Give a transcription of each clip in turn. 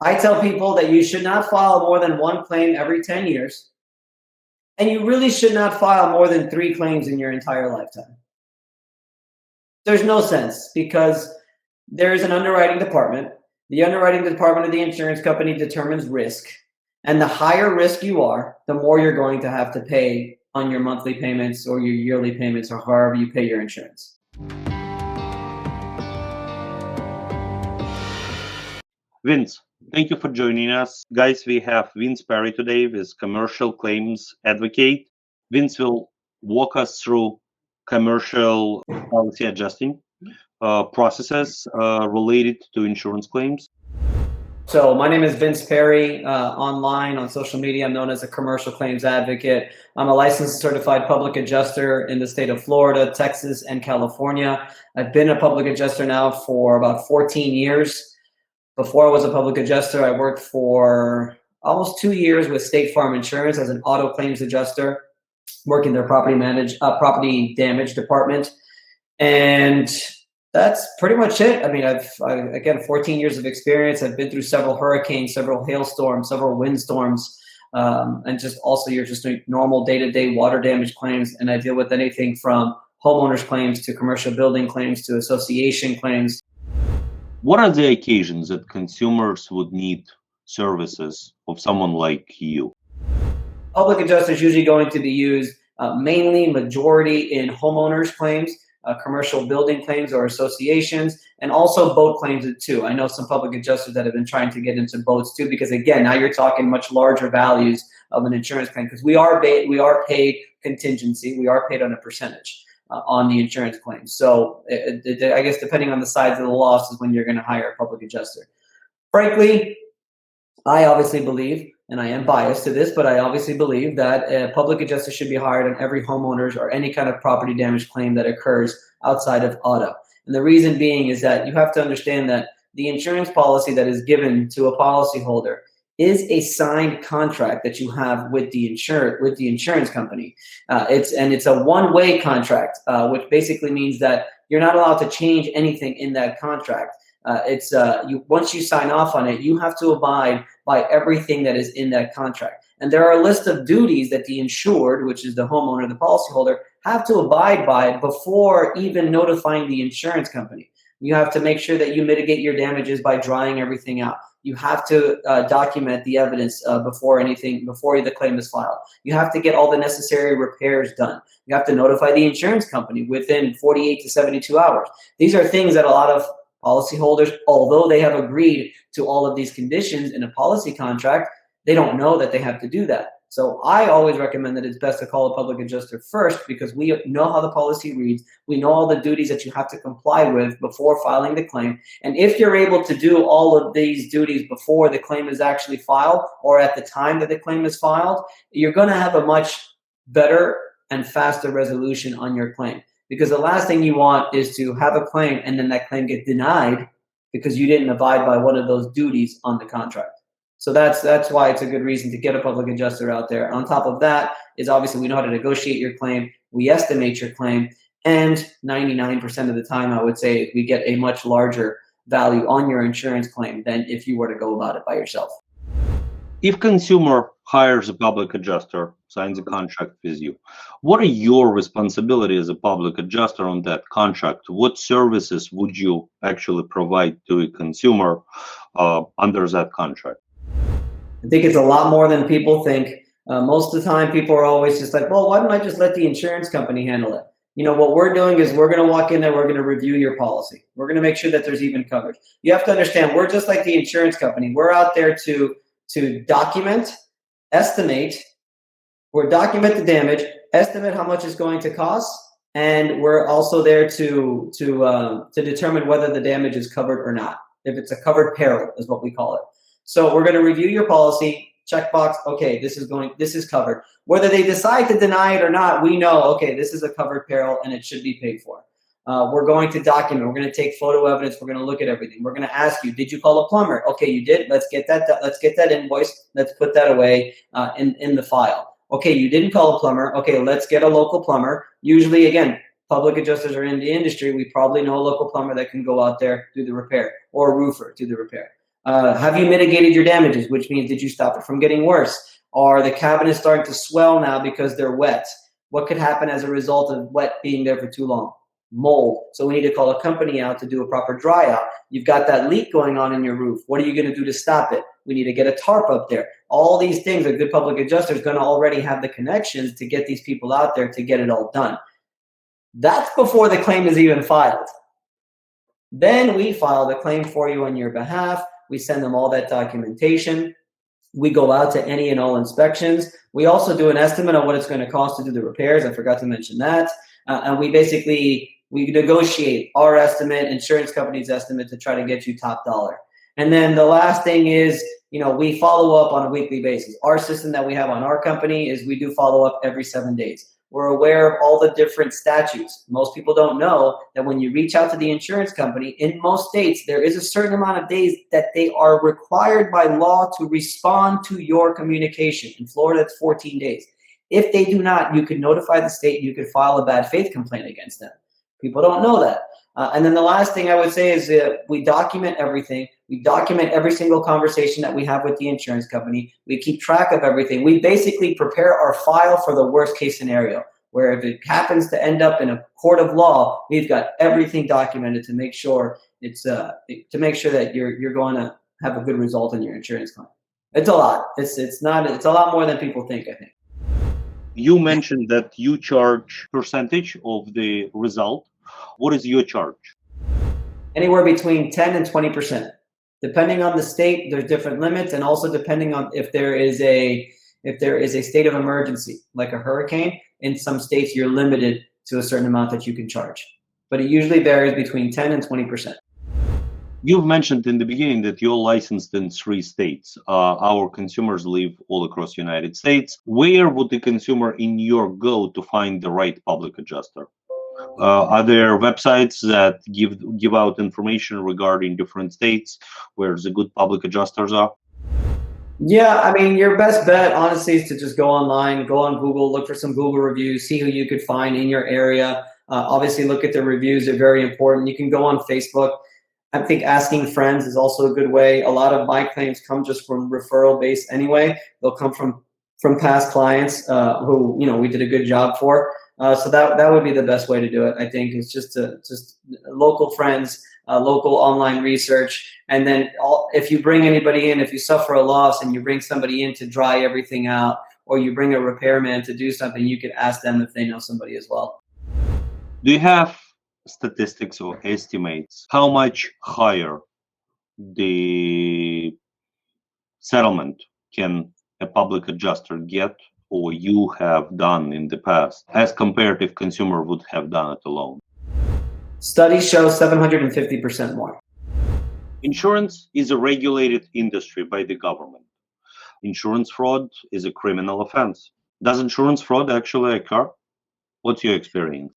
I tell people that you should not file more than one claim every 10 years, and you really should not file more than 3 claims in your entire lifetime. There's no sense because there is an underwriting department. The underwriting department of the insurance company determines risk. And the higher risk you are, the more you're going to have to pay on your monthly payments or your yearly payments or however you pay your insurance. Vince, thank you for joining us. Guys, we have Vince Perri today with Commercial Claims Advocate. Vince will walk us through commercial policy adjusting processes related to insurance claims. So my name is Vince Perri. Online on social media, I'm known as a Commercial Claims Advocate. I'm a licensed certified public adjuster in the state of Florida, Texas, and California. I've been a public adjuster now for about 14 years. Before I was a public adjuster, I worked for almost 2 years with State Farm Insurance as an auto claims adjuster, working their property damage department. And that's pretty much it. I mean, I've again, 14 years of experience. I've been through several hurricanes, several hailstorms, several windstorms, and just also you're just doing normal day-to-day water damage claims. And I deal with anything from homeowners claims to commercial building claims to association claims. What are the occasions that consumers would need services of someone like you? Public adjuster is usually going to be used mainly majority in homeowners claims, commercial building claims or associations, and also boat claims too. I know some public adjusters that have been trying to get into boats too, because again, now you're talking much larger values of an insurance claim because we are paid contingency. We are paid on a percentage on the insurance claim. So I guess depending on the size of the loss is when you're going to hire a public adjuster. Frankly, I obviously believe, and I am biased to this, but I obviously believe that a public adjuster should be hired on every homeowner's or any kind of property damage claim that occurs outside of auto. And the reason being is that you have to understand that the insurance policy that is given to a policyholder is a signed contract that you have with the insurance company. It's a one-way contract, which basically means that you're not allowed to change anything in that contract. Once you sign off on it, you have to abide by everything that is in that contract. And there are a list of duties that the insured, which is the homeowner, the policyholder, have to abide by before even notifying the insurance company. You have to make sure that you mitigate your damages by drying everything out. You have to document the evidence before the claim is filed. You have to get all the necessary repairs done. You have to notify the insurance company within 48 to 72 hours. These are things that a lot of policyholders, although they have agreed to all of these conditions in a policy contract, they don't know that they have to do that. So I always recommend that it's best to call a public adjuster first because we know how the policy reads. We know all the duties that you have to comply with before filing the claim. And if you're able to do all of these duties before the claim is actually filed or at the time that the claim is filed, you're going to have a much better and faster resolution on your claim. Because the last thing you want is to have a claim and then that claim get denied because you didn't abide by one of those duties on the contract. So that's why it's a good reason to get a public adjuster out there. On top of that is obviously we know how to negotiate your claim. We estimate your claim. And 99% of the time, I would say we get a much larger value on your insurance claim than if you were to go about it by yourself. If consumer hires a public adjuster, signs a contract with you, what are your responsibilities as a public adjuster on that contract? What services would you actually provide to a consumer under that contract? I think it's a lot more than people think. Most of the time, people are always just like, well, why don't I just let the insurance company handle it? You know, what we're doing is we're going to walk in there, we're going to review your policy. We're going to make sure that there's even coverage. You have to understand, we're just like the insurance company. We're out there to document, estimate, document the damage, estimate how much it's going to cost, and we're also there to determine whether the damage is covered or not. If it's a covered peril is what we call it. So we're going to review your policy, checkbox, okay, this is covered. Whether they decide to deny it or not, we know, okay, this is a covered peril and it should be paid for. We're going to document. We're going to take photo evidence. We're going to look at everything. We're going to ask you, did you call a plumber? Okay, you did. Let's get that invoice. Let's put that away in the file. Okay, you didn't call a plumber. Okay, let's get a local plumber. Usually, again, public adjusters are in the industry. We probably know a local plumber that can go out there, do the repair, or a roofer, do the repair. Have you mitigated your damages, which means did you stop it from getting worse? Are the cabinets starting to swell now because they're wet? What could happen as a result of wet being there for too long? Mold. So we need to call a company out to do a proper dry out. You've got that leak going on in your roof. What are you going to do to stop it? We need to get a tarp up there. All these things, a good public adjuster is going to already have the connections to get these people out there to get it all done. That's before the claim is even filed. Then we file the claim for you on your behalf. We send them all that documentation. We go out to any and all inspections. We also do an estimate on what it's going to cost to do the repairs. I forgot to mention that. And we negotiate our estimate, insurance company's estimate, to try to get you top dollar. And then the last thing is, we follow up on a weekly basis. Our system that we have on our company is we do follow up every 7 days. We're aware of all the different statutes. Most people don't know that when you reach out to the insurance company, in most states, there is a certain amount of days that they are required by law to respond to your communication. In Florida, it's 14 days. If they do not, you can notify the state. You could file a bad faith complaint against them. People don't know that. And then the last thing I would say is we document everything. We document every single conversation that we have with the insurance company. We keep track of everything. We basically prepare our file for the worst case scenario, where if it happens to end up in a court of law, we've got everything documented to make sure that you're going to have a good result in your insurance claim. It's a lot. It's a lot more than people think, I think. You mentioned that you charge percentage of the result. What is your charge? Anywhere between 10 and 20%. Depending on the state, there's different limits, and also depending on if there is a state of emergency, like a hurricane. In some states, you're limited to a certain amount that you can charge. But it usually varies between 10 and 20%. You've mentioned in the beginning that you're licensed in 3 states. Our consumers live all across the United States. Where would the consumer in New York go to find the right public adjuster? Are there websites that give out information regarding different states where the good public adjusters are? Yeah, I mean, your best bet, honestly, is to just go online, go on Google, look for some Google reviews, see who you could find in your area. Obviously, look at the reviews. They're very important. You can go on Facebook. I think asking friends is also a good way. A lot of my claims come just from referral base anyway. They'll come from past clients who we did a good job for. So that would be the best way to do it. I think is just local friends, local online research, and then if you bring anybody in, if you suffer a loss and you bring somebody in to dry everything out, or you bring a repairman to do something, you could ask them if they know somebody as well. Do you have statistics or estimates how much higher the settlement can a public adjuster get, or you have done in the past, as compared if consumer would have done it alone? Studies show 750% more. Insurance is a regulated industry by the government. Insurance fraud is a criminal offense. Does insurance fraud actually occur? What's your experience?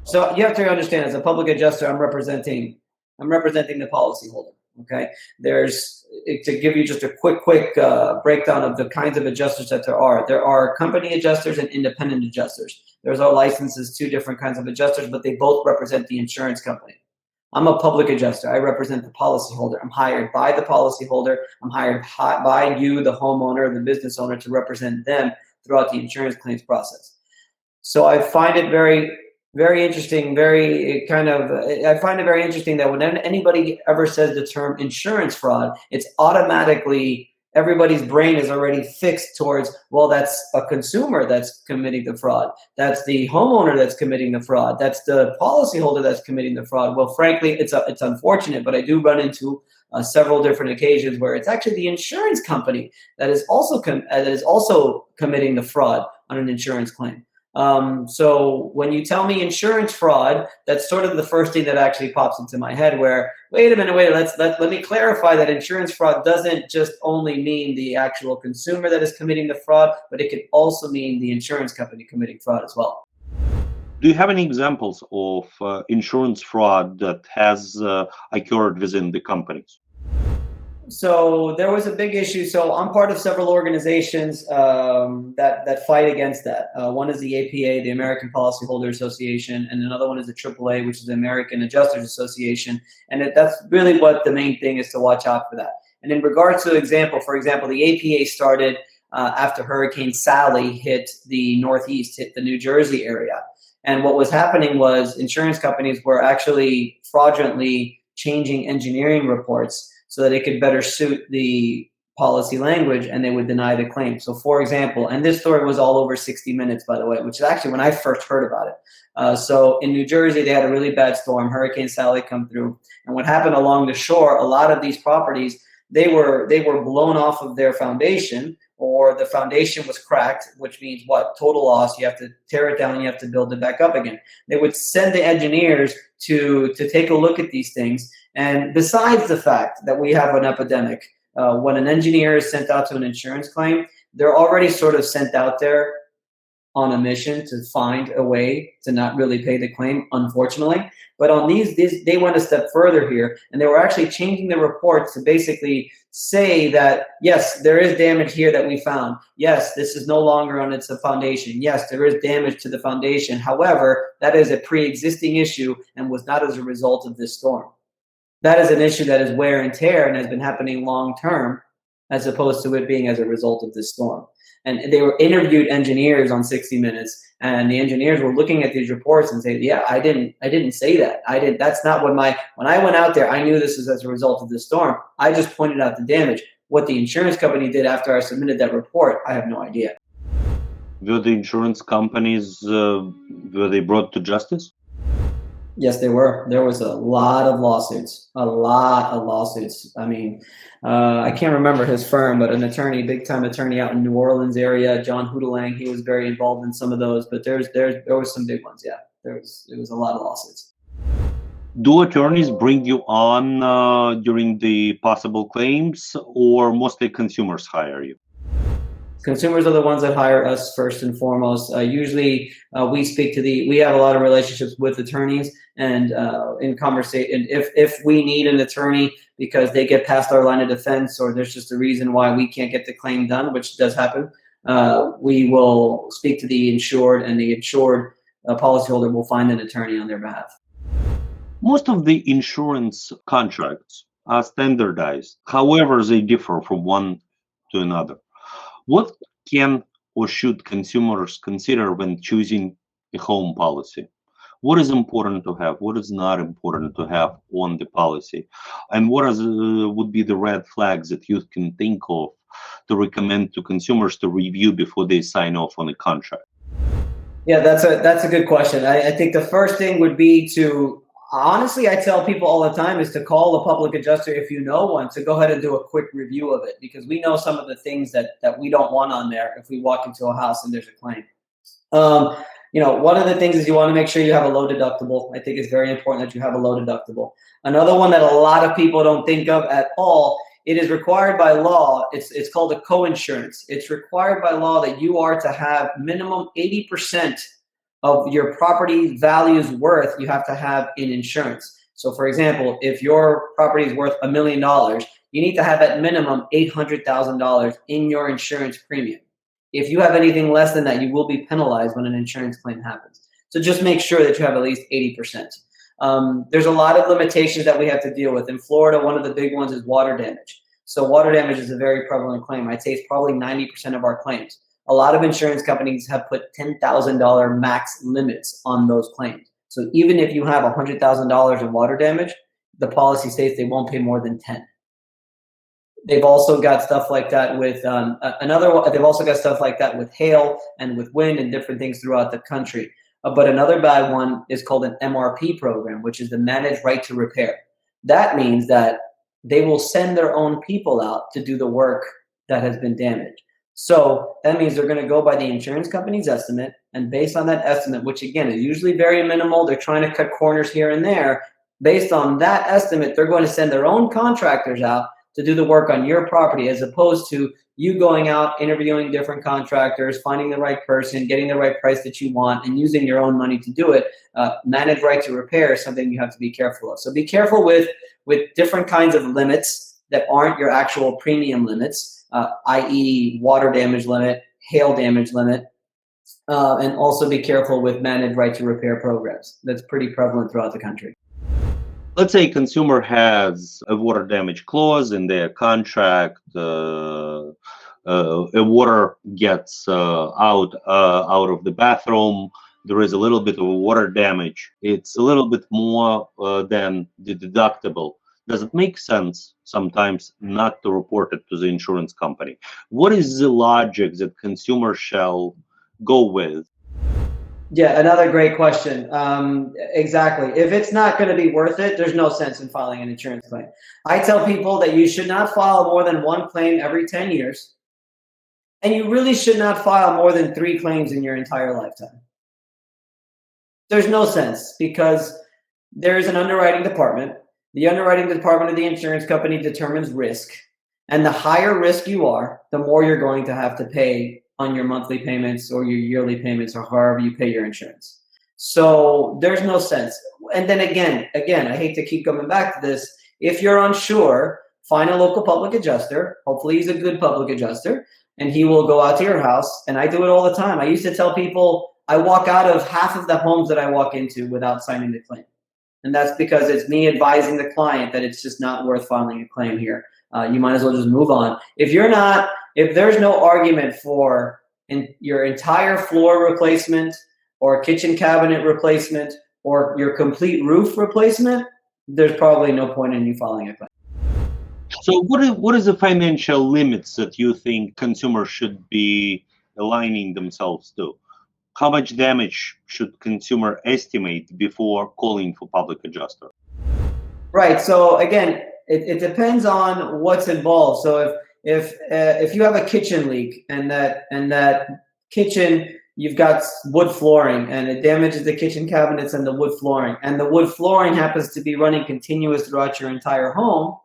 So you have to understand, as a public adjuster, I'm representing the policyholder. Okay, to give you just a quick breakdown of the kinds of adjusters that there are. There are company adjusters and independent adjusters. There's our licenses, 2 different kinds of adjusters, but they both represent the insurance company. I'm a public adjuster. I represent the policyholder. I'm hired by the policyholder. I'm hired by you, the homeowner, the business owner, to represent them throughout the insurance claims process. So I find it very interesting, I find it very interesting that when anybody ever says the term insurance fraud, it's automatically, everybody's brain is already fixed towards, well, that's a consumer that's committing the fraud. That's the homeowner that's committing the fraud. That's the policyholder that's committing the fraud. Well, frankly, it's unfortunate, but I do run into several different occasions where it's actually the insurance company that is also committing the fraud on an insurance claim. So when you tell me insurance fraud, that's sort of the first thing that actually pops into my head, where, wait a minute, let me clarify that insurance fraud doesn't just only mean the actual consumer that is committing the fraud, but it could also mean the insurance company committing fraud as well. Do you have any examples of insurance fraud that has occurred within the companies? So there was a big issue. So I'm part of several organizations that fight against that. One is the APA, the American Policyholder Association, and another one is the AAA, which is the American Adjusters Association. And that's really what the main thing is, to watch out for that. And in regards to for example, the APA started after Hurricane Sally hit the Northeast, hit the New Jersey area. And what was happening was insurance companies were actually fraudulently changing engineering reports so that it could better suit the policy language, and they would deny the claim. So for example, and this story was all over 60 Minutes, by the way, which is actually when I first heard about it. So in New Jersey, they had a really bad storm, Hurricane Sally come through. And what happened along the shore, a lot of these properties, they were blown off of their foundation, or the foundation was cracked, which means what? Total loss. You have to tear it down, you have to build it back up again. They would send the engineers to take a look at these things. And besides the fact that we have an epidemic, when an engineer is sent out to an insurance claim, they're already sort of sent out there on a mission to find a way to not really pay the claim, unfortunately. But on these, they went a step further here, and they were actually changing the reports to basically say that, yes, there is damage here that we found. Yes, this is no longer on its foundation. Yes, there is damage to the foundation. However, that is a pre-existing issue and was not as a result of this storm. That is an issue that is wear and tear and has been happening long term, as opposed to it being as a result of this storm. And they were interviewed engineers on 60 Minutes, and the engineers were looking at these reports and saying, "Yeah, I didn't say that. That's not what when I went out there, I knew this was as a result of this storm. I just pointed out the damage. What the insurance company did after I submitted that report, I have no idea." Were the insurance companies were they brought to justice? Yes, they were. There was a lot of lawsuits. I mean, I can't remember his firm, but an attorney, big time attorney out in New Orleans area, John Hoodelang, he was very involved in some of those. But there was some big ones. Yeah, it was a lot of lawsuits. Do attorneys bring you on during the possible claims, or mostly consumers hire you? Consumers are the ones that hire us first and foremost. Usually, we have a lot of relationships with attorneys, and in conversation, if we need an attorney because they get past our line of defense, or there's just a reason why we can't get the claim done, which does happen, we will speak to the insured, and the insured policyholder will find an attorney on their behalf. Most of the insurance contracts are standardized. However, they differ from one to another. What can or should consumers consider when choosing a home policy? What is important to have? What is not important to have on the policy? And what would be the red flags that you can think of to recommend to consumers to review before they sign off on a contract? Yeah, that's a good question. I think the first thing would be to, honestly, I tell people all the time, is to call a public adjuster if you know one, to go ahead and do a quick review of it, because we know some of the things that we don't want on there if we walk into a house and there's a claim. One of the things is you want to make sure you have a low deductible. I think it's very important that you have a low deductible. Another one that a lot of people don't think of at all, it is required by law. It's called a coinsurance. It's required by law that you are to have minimum 80% of your property value's worth you have to have in insurance. So for example, if your property is worth $1 million, you need to have at minimum $800,000 in your insurance premium. If you have anything less than that, you will be penalized when an insurance claim happens. So just make sure that you have at least 80%. There's a lot of limitations that we have to deal with. In Florida, one of the big ones is water damage. So water damage is a very prevalent claim. I'd say it's probably 90% of our claims. A lot of insurance companies have put $10,000 max limits on those claims. So even if you have $100,000 in water damage, the policy states they won't pay more than 10. They've also got stuff like that with They've also got stuff like that with hail and with wind and different things throughout the country. But another bad one is called an MRP program, which is the Managed Right to Repair. That means that they will send their own people out to do the work that has been damaged. So that means they're going to go by the insurance company's estimate, and based on that estimate, which again is usually very minimal, they're trying to cut corners here and there. Based on that estimate, they're going to send their own contractors out to do the work on your property, as opposed to you going out, interviewing different contractors, finding the right person, getting the right price that you want, and using your own money to do it. Managed Right to Repair is something you have to be careful of. So be careful with different kinds of limits that aren't your actual premium limits, i.e. water damage limit, hail damage limit, and also be careful with managed right to repair programs. That's pretty prevalent throughout the country. Let's say consumer has a water damage clause in their contract. A water gets out of the bathroom. There is a little bit of water damage. It's a little bit more than the deductible. Does it make sense sometimes not to report it to the insurance company? What is the logic that consumers shall go with? Yeah, another great question. Exactly. If it's not going to be worth it, there's no sense in filing an insurance claim. I tell people that you should not file more than one claim every 10 years. And you really should not file more than 3 claims in your entire lifetime. There's no sense because there's an underwriting department. The underwriting department of the insurance company determines risk. And the higher risk you are, the more you're going to have to pay on your monthly payments or your yearly payments or however you pay your insurance. So there's no sense. And then again, I hate to keep coming back to this. If you're unsure, find a local public adjuster. Hopefully he's a good public adjuster and he will go out to your house. And I do it all the time. I used to tell people I walk out of half of the homes that I walk into without signing the claim. And that's because it's me advising the client that it's just not worth filing a claim here. You might as well just move on. If there's no argument for your entire floor replacement or kitchen cabinet replacement or your complete roof replacement, there's probably no point in you filing a claim. So what is the financial limits that you think consumers should be aligning themselves to? How much damage should consumer estimate before calling for public adjuster? Right. So again, it depends on what's involved. So if you have a kitchen leak and that kitchen, you've got wood flooring and it damages the kitchen cabinets and the wood flooring, and the wood flooring happens to be running continuous throughout your entire home,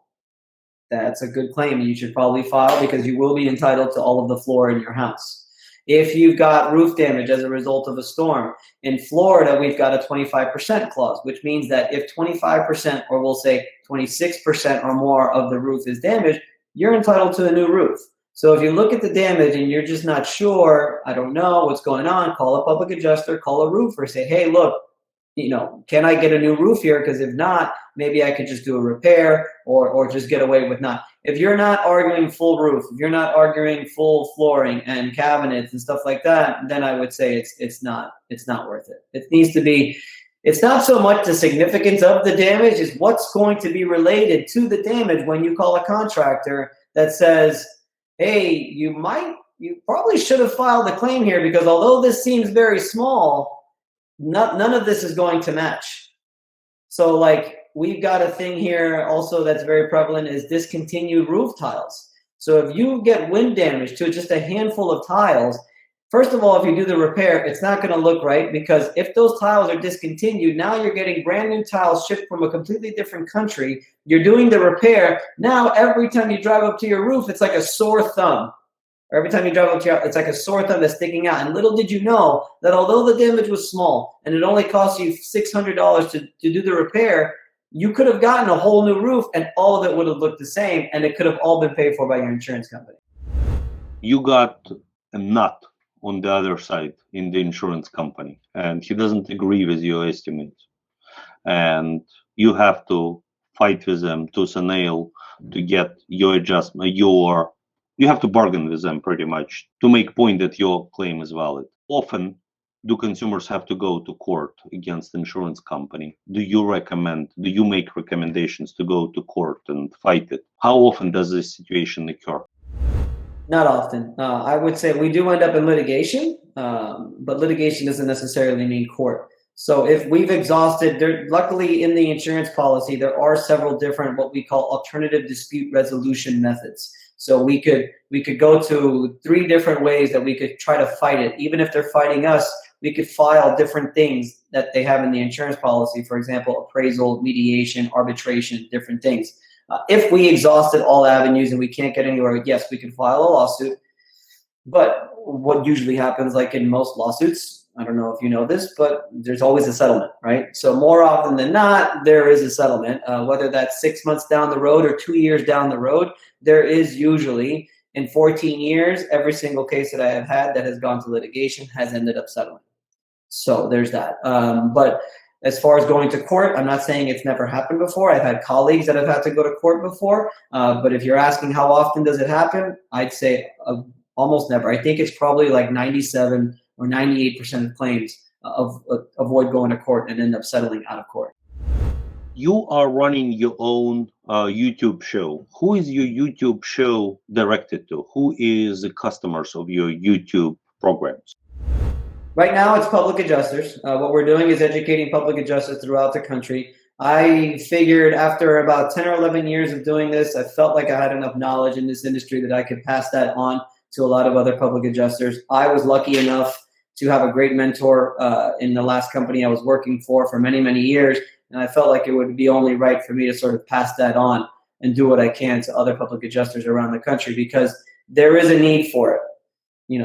that's a good claim. You should probably file because you will be entitled to all of the floor in your house. If you've got roof damage as a result of a storm, in Florida, we've got a 25% clause, which means that if 25%, or we'll say 26% or more of the roof is damaged, you're entitled to a new roof. So if you look at the damage and you're just not sure, I don't know what's going on, call a public adjuster, call a roofer, say, hey, look, can I get a new roof here? Because if not, maybe I could just do a repair or just get away with not. If you're not arguing full roof, if you're not arguing full flooring and cabinets and stuff like that, then I would say it's not worth it. It needs to be. It's not so much the significance of the damage, is what's going to be related to the damage when you call a contractor that says, hey, you probably should have filed a claim here because although this seems very small, none of this is going to match. So like we've got a thing here also that's very prevalent is discontinued roof tiles. So if you get wind damage to just a handful of tiles, first of all, if you do the repair, it's not going to look right because if those tiles are discontinued, now you're getting brand new tiles shipped from a completely different country. You're doing the repair. Now every time you drive up to your roof, it's like a sore thumb. Or every time you drive up to your, it's like a sore thumb that's sticking out. And little did you know that although the damage was small and it only cost you $600 to do the repair, you could have gotten a whole new roof and all of it would have looked the same and it could have all been paid for by your insurance company. You got a nut on the other side in the insurance company and he doesn't agree with your estimates. And you have to fight with them tooth and nail to get your adjustment, you have to bargain with them pretty much to make point that your claim is valid. Often, do consumers have to go to court against the insurance company? Do you make recommendations to go to court and fight it? How often does this situation occur? Not often. I would say we do end up in litigation, but litigation doesn't necessarily mean court. So if we've exhausted, luckily in the insurance policy, there are several different what we call alternative dispute resolution methods. So we could go to 3 different ways that we could try to fight it. Even if they're fighting us, we could file different things that they have in the insurance policy. For example, appraisal, mediation, arbitration, different things. If we exhausted all avenues and we can't get anywhere, yes, we can file a lawsuit. But what usually happens, like in most lawsuits, I don't know if you know this, but there's always a settlement, right? So more often than not, there is a settlement, whether that's 6 months down the road or 2 years down the road. There is usually, in 14 years, every single case that I have had that has gone to litigation has ended up settling. So there's that. But as far as going to court, I'm not saying it's never happened before. I've had colleagues that have had to go to court before. But if you're asking how often does it happen, I'd say almost never. I think it's probably like 97 or 98% of claims avoid going to court and end up settling out of court. You are running your own YouTube show. Who is your YouTube show directed to? Who is the customers of your YouTube programs? Right now, it's public adjusters. What we're doing is educating public adjusters throughout the country. I figured after about 10 or 11 years of doing this, I felt like I had enough knowledge in this industry that I could pass that on to a lot of other public adjusters. I was lucky enough to have a great mentor in the last company I was working for many, many years. And I felt like it would be only right for me to sort of pass that on and do what I can to other public adjusters around the country, because there is a need for it.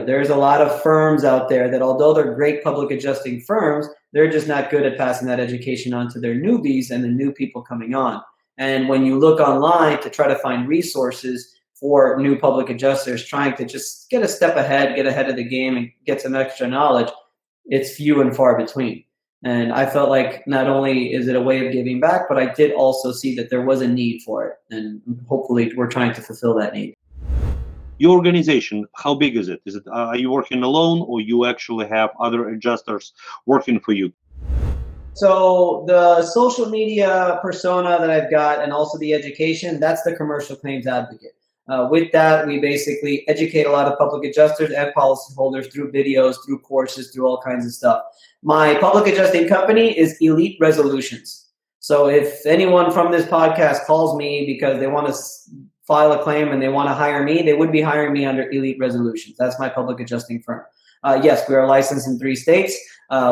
There's a lot of firms out there that, although they're great public adjusting firms, they're just not good at passing that education on to their newbies and the new people coming on. And when you look online to try to find resources for new public adjusters trying to just get a step ahead, get ahead of the game and get some extra knowledge, it's few and far between. And I felt like not only is it a way of giving back, but I did also see that there was a need for it. And hopefully we're trying to fulfill that need. Your organization, how big is it? Are you working alone, or you actually have other adjusters working for you? So the social media persona that I've got, and also the education, that's the commercial claims advocate. With that, we basically educate a lot of public adjusters and policyholders through videos, through courses, through all kinds of stuff. My public adjusting company is Elite Resolutions. So if anyone from this podcast calls me because they want to file a claim and they want to hire me, they would be hiring me under Elite Resolutions. That's my public adjusting firm. Yes, we are licensed in 3 states.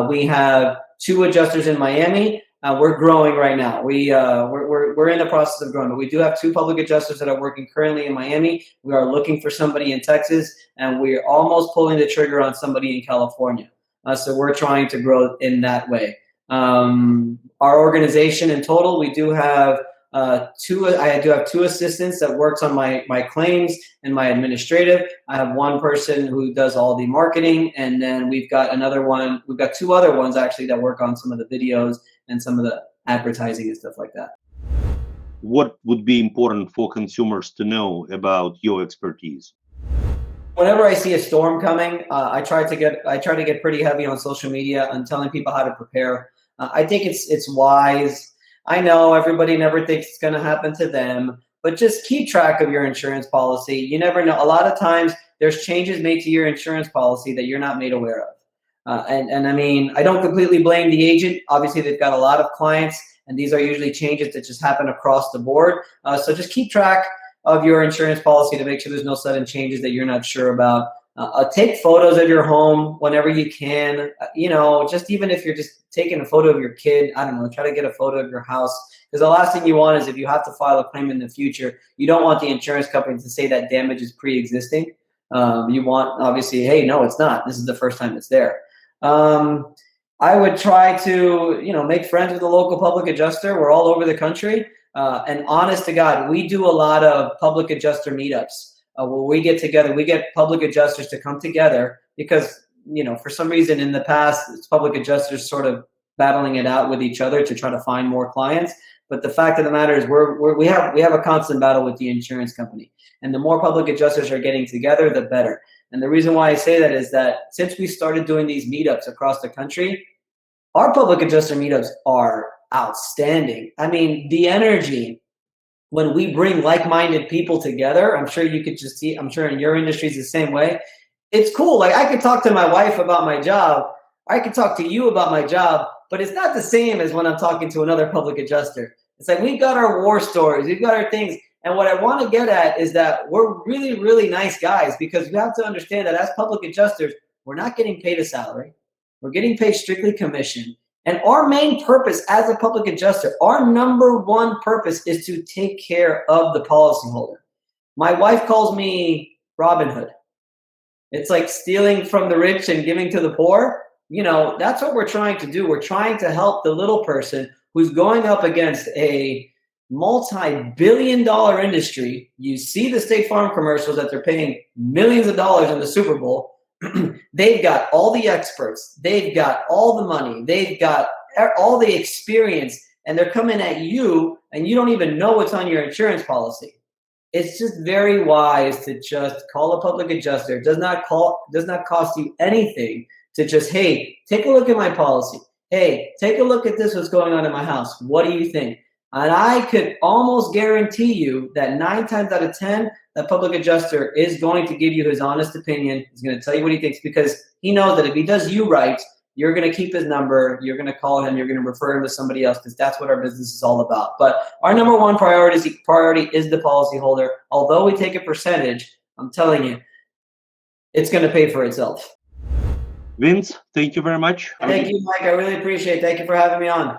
We have 2 adjusters in Miami. We're growing right now. We're in the process of growing, but we do have 2 public adjusters that are working currently in Miami. We are looking for somebody in Texas, and we're almost pulling the trigger on somebody in California. So we're trying to grow in that way. Our organization in total, we do have I do have 2 assistants that works on my claims and my administrative. I have 1 person who does all the marketing, and then we've got 2 other ones actually that work on some of the videos and some of the advertising and stuff like that. What would be important for consumers to know about your expertise? Whenever I see a storm coming, I try to get pretty heavy on social media and telling people how to prepare. I think it's wise. I know everybody never thinks it's going to happen to them, but just keep track of your insurance policy. You never know. A lot of times there's changes made to your insurance policy that you're not made aware of. And I mean, I don't completely blame the agent. Obviously, they've got a lot of clients, and these are usually changes that just happen across the board. So just keep track of your insurance policy to make sure there's no sudden changes that you're not sure about. Take photos of your home whenever you can. Just even if you're just taking a photo of your kid, I don't know, try to get a photo of your house. Because the last thing you want is, if you have to file a claim in the future, you don't want the insurance company to say that damage is pre-existing. You want, obviously, hey, no, it's not. This is the first time it's there. I would try to, make friends with a local public adjuster. We're all over the country. And honest to God, we do a lot of public adjuster meetups. Where we get together, we get public adjusters to come together because, for some reason in the past, it's public adjusters sort of battling it out with each other to try to find more clients. But the fact of the matter is we have a constant battle with the insurance company. And the more public adjusters are getting together, the better. And the reason why I say that is that since we started doing these meetups across the country, our public adjuster meetups are outstanding. I mean, the energy when we bring like-minded people together, I'm sure you could just see, I'm sure in your industry is the same way. It's cool. Like, I could talk to my wife about my job. I could talk to you about my job, but it's not the same as when I'm talking to another public adjuster. It's like, we've got our war stories. We've got our things. And what I want to get at is that we're really, really nice guys, because you have to understand that as public adjusters, we're not getting paid a salary. We're getting paid strictly commission. And our main purpose as a public adjuster, our number 1 purpose is to take care of the policyholder. My wife calls me Robin Hood. It's like stealing from the rich and giving to the poor. that's what we're trying to do. We're trying to help the little person who's going up against a multi-billion-dollar industry. You see the State Farm commercials that they're paying millions of dollars in the Super Bowl. They've got all the experts. They've got all the money. They've got all the experience, and they're coming at you, and you don't even know what's on your insurance policy. It's just very wise to just call a public adjuster. It does not cost you anything to just, hey, take a look at my policy. Hey, take a look at this, what's going on in my house. What do you think? And I could almost guarantee you that 9 times out of 10, the public adjuster is going to give you his honest opinion. He's going to tell you what he thinks, because he knows that if he does you right, you're going to keep his number. You're going to call him. You're going to refer him to somebody else, because that's what our business is all about. But our number one priority is the policyholder. Although we take a percentage, I'm telling you, it's going to pay for itself. Vince, thank you very much. Thank you, Mike. I really appreciate it. Thank you for having me on.